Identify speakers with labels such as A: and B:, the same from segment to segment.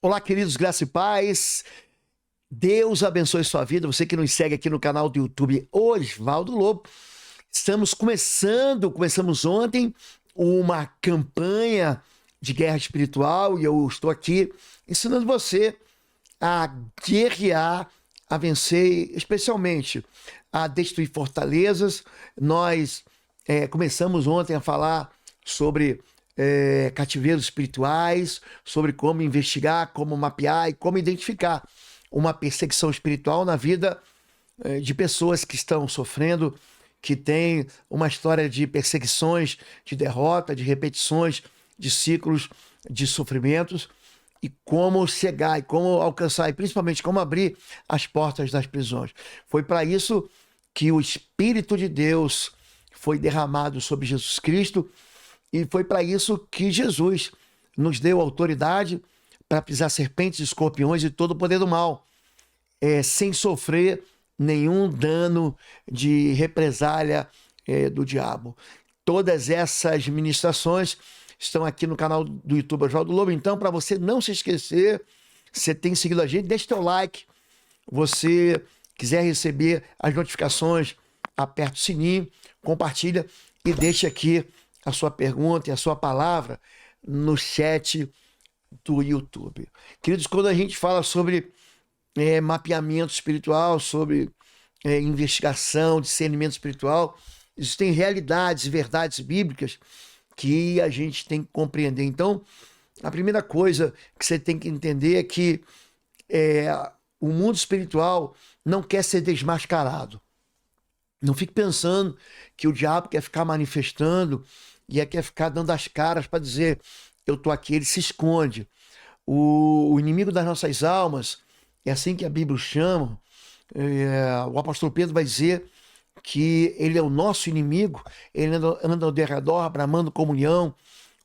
A: Olá, queridos, graça e paz. Deus abençoe sua vida. Você que nos segue aqui no canal do YouTube Osvaldo Lobo. Começamos ontem uma campanha de guerra espiritual e eu estou aqui ensinando você a guerrear, a vencer, especialmente a destruir fortalezas. Nós começamos ontem a falar sobre cativeiros espirituais, sobre como investigar, como mapear e como identificar uma perseguição espiritual na vida de pessoas que estão sofrendo, que têm uma história de perseguições, de derrota, de repetições, de ciclos de sofrimentos, e como chegar, e como alcançar, e principalmente como abrir as portas das prisões. Foi para isso que o Espírito de Deus foi derramado sobre Jesus Cristo, e foi para isso que Jesus nos deu autoridade para pisar serpentes, escorpiões e todo o poder do mal, sem sofrer nenhum dano de represália do diabo. Todas essas ministrações estão aqui no canal do YouTube Osvaldo Lobo. Então, para você não se esquecer, você tem seguido a gente, deixa teu like. Você quiser receber as notificações, aperta o sininho, compartilha e deixa aqui a sua pergunta e a sua palavra no chat do YouTube. Queridos, quando a gente fala sobre mapeamento espiritual, sobre investigação, discernimento espiritual, existem realidades e verdades bíblicas que a gente tem que compreender. Então, a primeira coisa que você tem que entender é que o mundo espiritual não quer ser desmascarado. Não fique pensando que o diabo quer ficar manifestando e quer ficar dando as caras para dizer eu estou aqui. Ele se esconde. O inimigo das nossas almas, é assim que a Bíblia chama. O apóstolo Pedro vai dizer que ele é o nosso inimigo, ele anda ao derredor, bramando comunhão,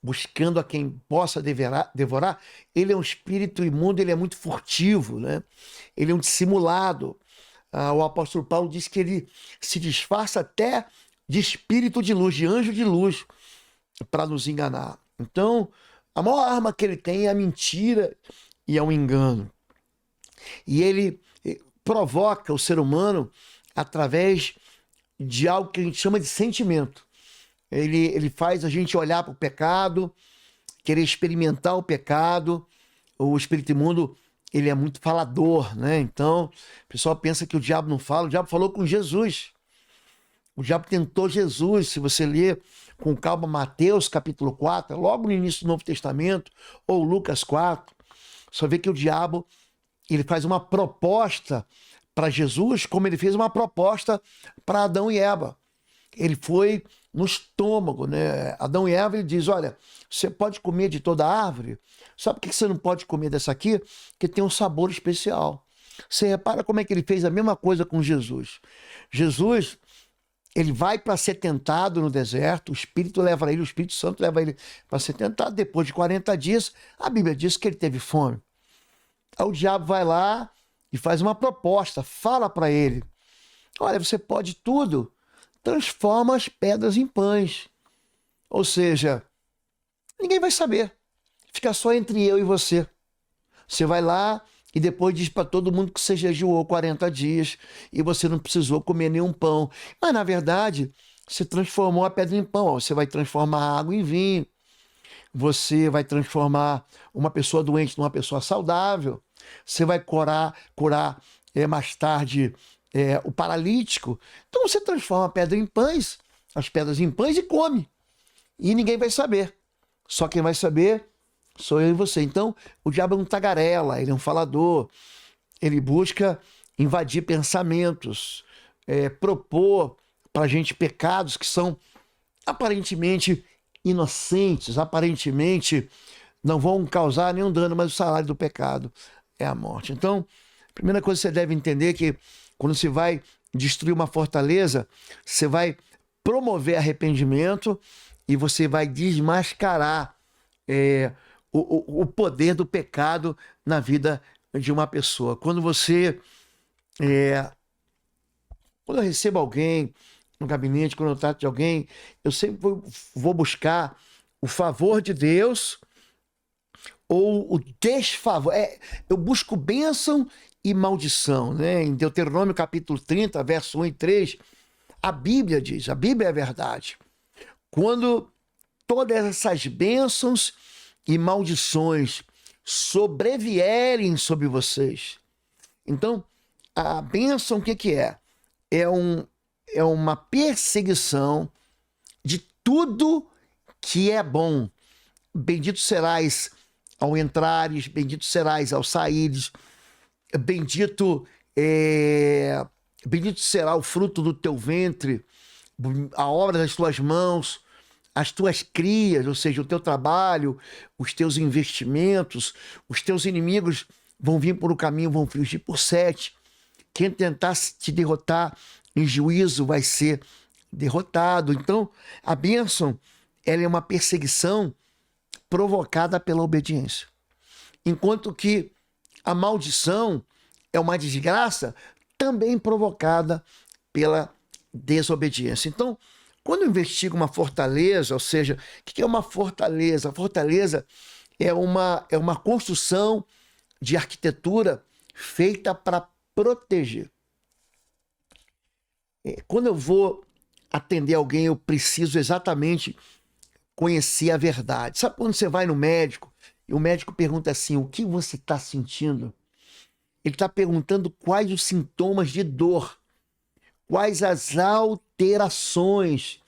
A: buscando a quem possa devorar. Ele é um espírito imundo, ele é muito furtivo, né? Ele é um dissimulado. O apóstolo Paulo diz que ele se disfarça até de espírito de luz, de anjo de luz, para nos enganar. Então, a maior arma que ele tem é a mentira e é o engano. E ele provoca o ser humano através de algo que a gente chama de sentimento. Ele faz a gente olhar para o pecado, querer experimentar o pecado. O espírito imundo, ele é muito falador, né? Então, o pessoal pensa que o diabo não fala. O diabo falou com Jesus. O diabo tentou Jesus. Se você ler com calma Mateus capítulo 4, logo no início do Novo Testamento, ou Lucas 4, só vê que o diabo ele faz uma proposta para Jesus, como ele fez uma proposta para Adão e Eva. Ele foi no estômago, né? Adão e Eva, ele diz, olha, você pode comer de toda árvore, sabe por que você não pode comer dessa aqui? Porque tem um sabor especial. Você repara como é que ele fez a mesma coisa com Jesus. Jesus, ele vai para ser tentado no deserto, o Espírito leva ele, o Espírito Santo leva ele para ser tentado. Depois de 40 dias, a Bíblia diz que ele teve fome. Aí o diabo vai lá e faz uma proposta, fala para ele, olha, você pode tudo, transforma as pedras em pães. Ou seja, ninguém vai saber, fica só entre eu e você. Você vai lá e depois diz para todo mundo que você jejuou 40 dias e você não precisou comer nenhum pão. Mas na verdade, você transformou a pedra em pão. Você vai transformar a água em vinho. Você vai transformar uma pessoa doente numa pessoa saudável. Você vai curar mais tarde o paralítico. Então você transforma a pedra em pães, as pedras em pães e come. E ninguém vai saber. Só quem vai saber sou eu e você. Então o diabo é um tagarela, ele é um falador. Ele busca invadir pensamentos, propor para a gente pecados que são aparentemente inocentes, aparentemente não vão causar nenhum dano, mas o salário do pecado é a morte. Então, a primeira coisa que você deve entender é que quando você vai destruir uma fortaleza, você vai promover arrependimento e você vai desmascarar o poder do pecado na vida de uma pessoa. Quando eu recebo alguém no gabinete, quando eu trato de alguém, eu sempre vou buscar o favor de Deus ou o desfavor. Eu busco bênção e maldição, né? Em Deuteronômio capítulo 30, verso 1 e 3, a Bíblia diz, a Bíblia é a verdade. Quando todas essas bênçãos e maldições sobrevierem sobre vocês. Então, a bênção, o que que é? É uma perseguição de tudo que é bom. Bendito serás ao entrares, bendito serás ao saíres, bendito, bendito será o fruto do teu ventre, a obra das tuas mãos, as tuas crias, ou seja, o teu trabalho, os teus investimentos, os teus inimigos vão vir por um caminho, vão fugir por 7. Quem tentar te derrotar em juízo vai ser derrotado. Então, a bênção, ela é uma perseguição provocada pela obediência. Enquanto que a maldição é uma desgraça também provocada pela desobediência. Então, quando eu investigo uma fortaleza, ou seja, o que é uma fortaleza? A fortaleza é uma construção de arquitetura feita para proteger. Quando eu vou atender alguém, eu preciso exatamente conhecer a verdade. Sabe quando você vai no médico e o médico pergunta assim, o que você está sentindo? Ele está perguntando quais os sintomas de dor, quais as alterações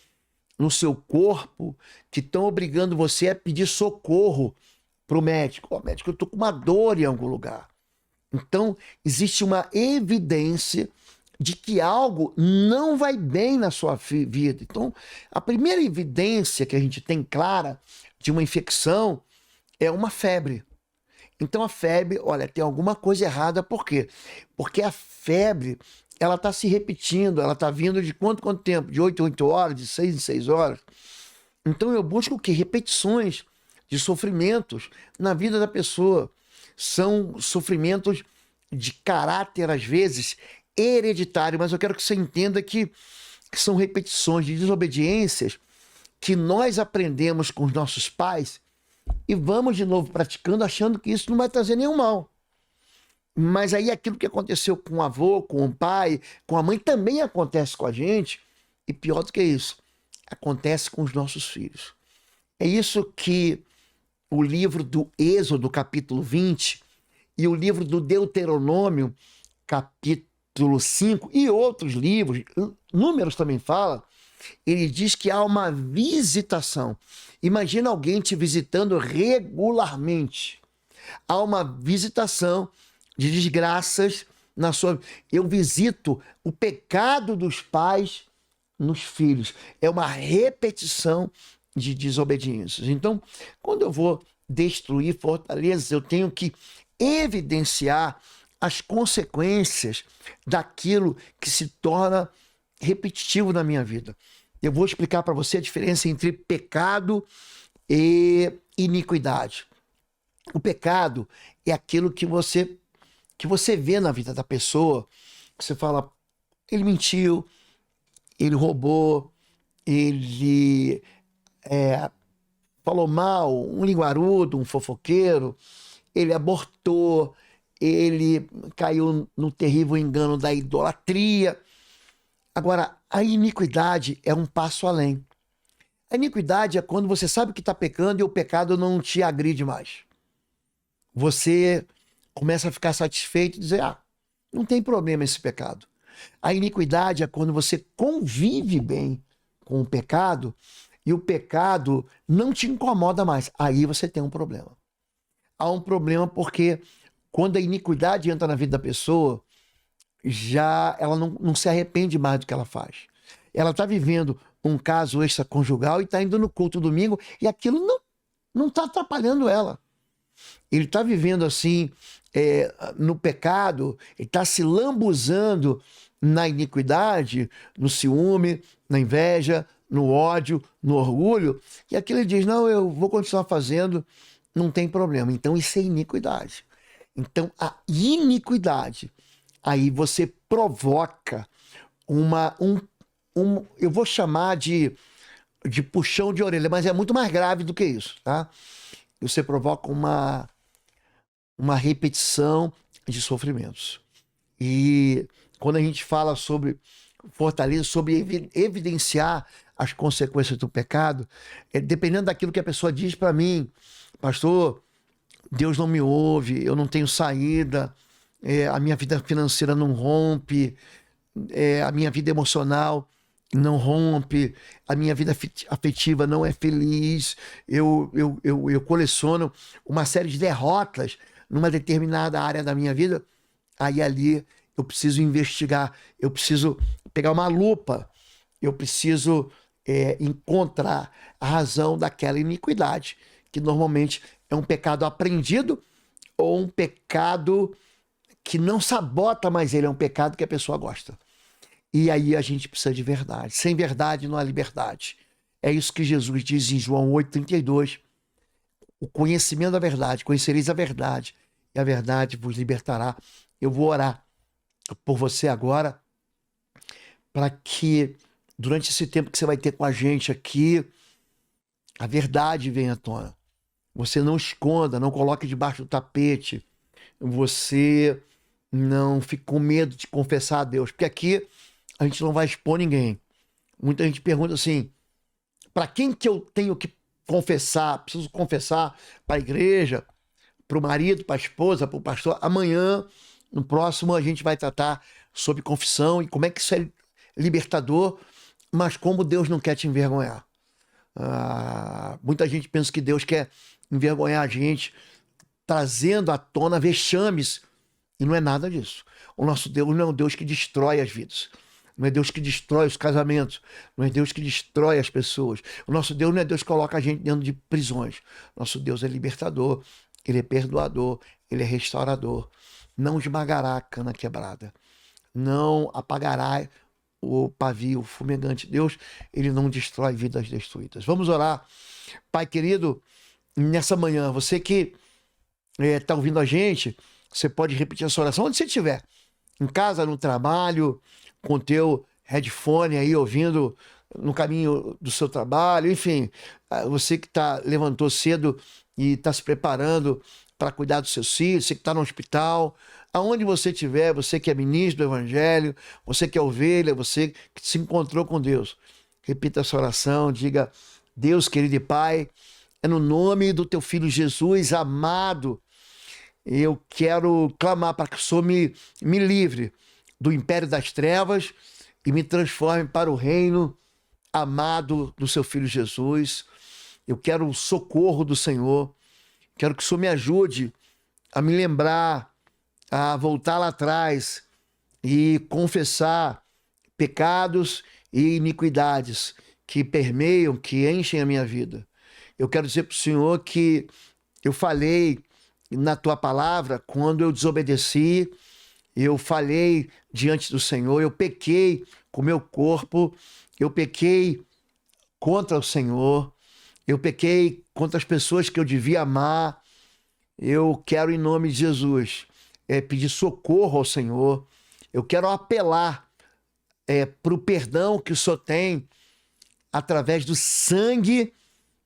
A: no seu corpo que estão obrigando você a pedir socorro para o médico. Ó, médico, eu estou com uma dor em algum lugar. Então, existe uma evidência de que algo não vai bem na sua vida. Então, a primeira evidência que a gente tem clara de uma infecção é uma febre. Então, a febre, olha, tem alguma coisa errada. Por quê? Porque a febre, ela está se repetindo, ela está vindo de quanto tempo? De 8 em 8 horas, de 6 em 6 horas. Então, eu busco o quê? Repetições de sofrimentos na vida da pessoa. São sofrimentos de caráter, às vezes, hereditário, mas eu quero que você entenda que são repetições de desobediências que nós aprendemos com os nossos pais e vamos de novo praticando, achando que isso não vai trazer nenhum mal. Mas aí aquilo que aconteceu com o avô, com o pai, com a mãe, também acontece com a gente, e pior do que isso, acontece com os nossos filhos. É isso que o livro do Êxodo, capítulo 20, e o livro do Deuteronômio, capítulo 5, e outros livros, Números também fala, ele diz que há uma visitação. Imagina alguém te visitando regularmente. Há uma visitação de desgraças na sua... Eu visito o pecado dos pais nos filhos. É uma repetição de desobediências. Então, quando eu vou destruir fortalezas, eu tenho que evidenciar as consequências daquilo que se torna repetitivo na minha vida. Eu vou explicar para você a diferença entre pecado e iniquidade. O pecado é aquilo que você vê na vida da pessoa. Você fala, ele mentiu, ele roubou, ele falou mal, um linguarudo, um fofoqueiro, ele abortou, ele caiu no terrível engano da idolatria. Agora, a iniquidade é um passo além. A iniquidade é quando você sabe que está pecando e o pecado não te agride mais. Você começa a ficar satisfeito e dizer, não tem problema esse pecado. A iniquidade é quando você convive bem com o pecado e o pecado não te incomoda mais. Aí você tem um problema. Há um problema porque quando a iniquidade entra na vida da pessoa, já ela não se arrepende mais do que ela faz. Ela está vivendo um caso extraconjugal e está indo no culto domingo e aquilo não está atrapalhando ela. Ele está vivendo assim no pecado, ele está se lambuzando na iniquidade, no ciúme, na inveja, no ódio, no orgulho, e aquilo ele diz, não, eu vou continuar fazendo, não tem problema. Então isso é iniquidade. Então a iniquidade, aí você provoca eu vou chamar de puxão de orelha, mas é muito mais grave do que isso, tá? você provoca uma repetição de sofrimentos. E quando a gente fala sobre fortaleza, sobre evidenciar as consequências do pecado, dependendo daquilo que a pessoa diz para mim, pastor, Deus não me ouve, eu não tenho saída, a minha vida financeira não rompe, a minha vida emocional não rompe, a minha vida afetiva não é feliz, eu coleciono uma série de derrotas numa determinada área da minha vida, aí ali eu preciso investigar, eu preciso pegar uma lupa, eu preciso encontrar a razão daquela iniquidade, que normalmente é um pecado aprendido ou um pecado que não sabota, mas ele é um pecado que a pessoa gosta. E aí a gente precisa de verdade. Sem verdade não há liberdade. É isso que Jesus diz em João 8,32. O conhecimento da verdade, conhecereis a verdade, e a verdade vos libertará. Eu vou orar por você agora, para que durante esse tempo que você vai ter com a gente aqui, a verdade venha à tona. Você não esconda, não coloque debaixo do tapete. Você não fique com medo de confessar a Deus, porque aqui a gente não vai expor ninguém. Muita gente pergunta assim, para quem que eu tenho que confessar? Preciso confessar para a igreja, para o marido, para a esposa, para o pastor? Amanhã, no próximo, a gente vai tratar sobre confissão e como é que isso é libertador, mas como Deus não quer te envergonhar. Muita gente pensa que Deus quer envergonhar a gente, trazendo à tona vexames, e não é nada disso. O nosso Deus não é um Deus que destrói as vidas. Não é Deus que destrói os casamentos. Não é Deus que destrói as pessoas. O nosso Deus não é Deus que coloca a gente dentro de prisões. Nosso Deus é libertador. Ele é perdoador. Ele é restaurador. Não esmagará a cana quebrada. Não apagará o pavio fumegante. Deus, ele não destrói vidas destruídas. Vamos orar. Pai querido, nessa manhã, você que está ouvindo a gente, você pode repetir essa oração onde você estiver. Em casa, no trabalho, com o teu headphone aí, ouvindo no caminho do seu trabalho, enfim, você que levantou cedo e está se preparando para cuidar dos seus filhos, você que está no hospital, aonde você estiver, você que é ministro do Evangelho, você que é ovelha, você que se encontrou com Deus, repita essa oração, diga: Deus querido e Pai, é no nome do teu Filho Jesus amado, eu quero clamar para que o Senhor me livre do império das trevas e me transforme para o reino amado do seu Filho Jesus. Eu quero o socorro do Senhor. Quero que o Senhor me ajude a me lembrar, a voltar lá atrás e confessar pecados e iniquidades que permeiam, que enchem a minha vida. Eu quero dizer para o Senhor que eu falei na tua palavra quando eu desobedeci, eu falhei diante do Senhor, eu pequei com o meu corpo, eu pequei contra o Senhor, eu pequei contra as pessoas que eu devia amar. Eu quero, em nome de Jesus, pedir socorro ao Senhor. Eu quero apelar para o perdão que o Senhor tem através do sangue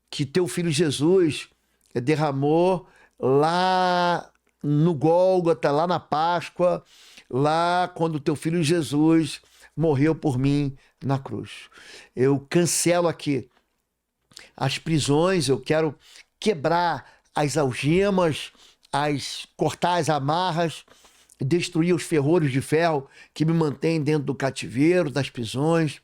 A: que teu Filho Jesus derramou lá no Gólgota, lá na Páscoa, lá quando o teu Filho Jesus morreu por mim na cruz. Eu cancelo aqui as prisões, eu quero quebrar as algemas, cortar as amarras, destruir os ferrolhos de ferro que me mantêm dentro do cativeiro, das prisões,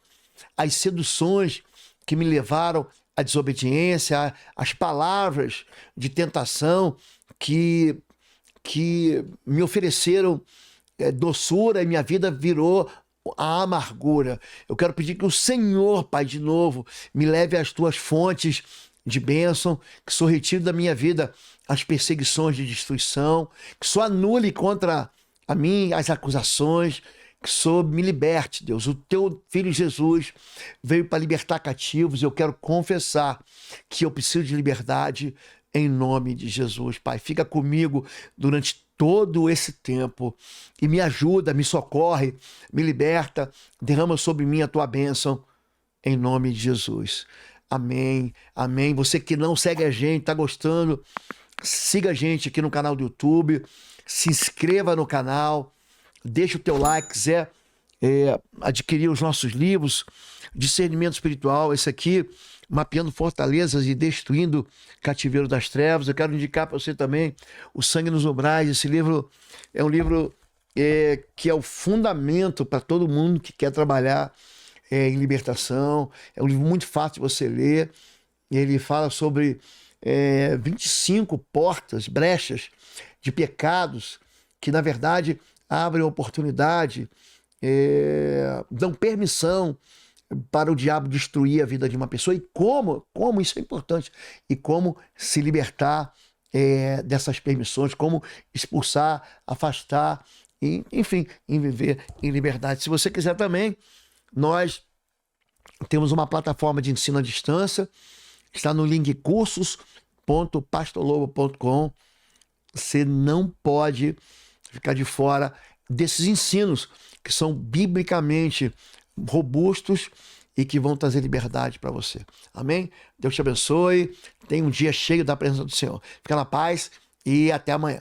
A: as seduções que me levaram à desobediência, as palavras de tentação que me ofereceram doçura e minha vida virou a amargura. Eu quero pedir que o Senhor, Pai, de novo, me leve às tuas fontes de bênção, que só retire da minha vida as perseguições de destruição, que só anule contra a mim as acusações, que só me liberte, Deus. O teu Filho Jesus veio para libertar cativos. Eu quero confessar que eu preciso de liberdade em nome de Jesus, Pai. Fica comigo durante todo esse tempo e me ajuda, me socorre, me liberta, derrama sobre mim a tua bênção em nome de Jesus. Amém, amém. Você que não segue a gente, tá gostando, siga a gente aqui no canal do YouTube, se inscreva no canal, deixa o teu like, quiser adquirir os nossos livros, Discernimento Espiritual, esse aqui, Mapeando Fortalezas e Destruindo Cativeiro das Trevas. Eu quero indicar para você também O Sangue nos Umbrais. Esse livro é um livro que é o fundamento para todo mundo que quer trabalhar em libertação. É um livro muito fácil de você ler. Ele fala sobre 25 portas, brechas de pecados que, na verdade, abrem oportunidade, dão permissão para o diabo destruir a vida de uma pessoa, e como isso é importante, e como se libertar dessas permissões, como expulsar, afastar, e, enfim, em viver em liberdade. Se você quiser também, nós temos uma plataforma de ensino à distância, está no link cursos.pastorlobo.com. Você não pode ficar de fora desses ensinos que são biblicamente robustos e que vão trazer liberdade para você. Amém? Deus te abençoe. Tenha um dia cheio da presença do Senhor. Fica na paz e até amanhã.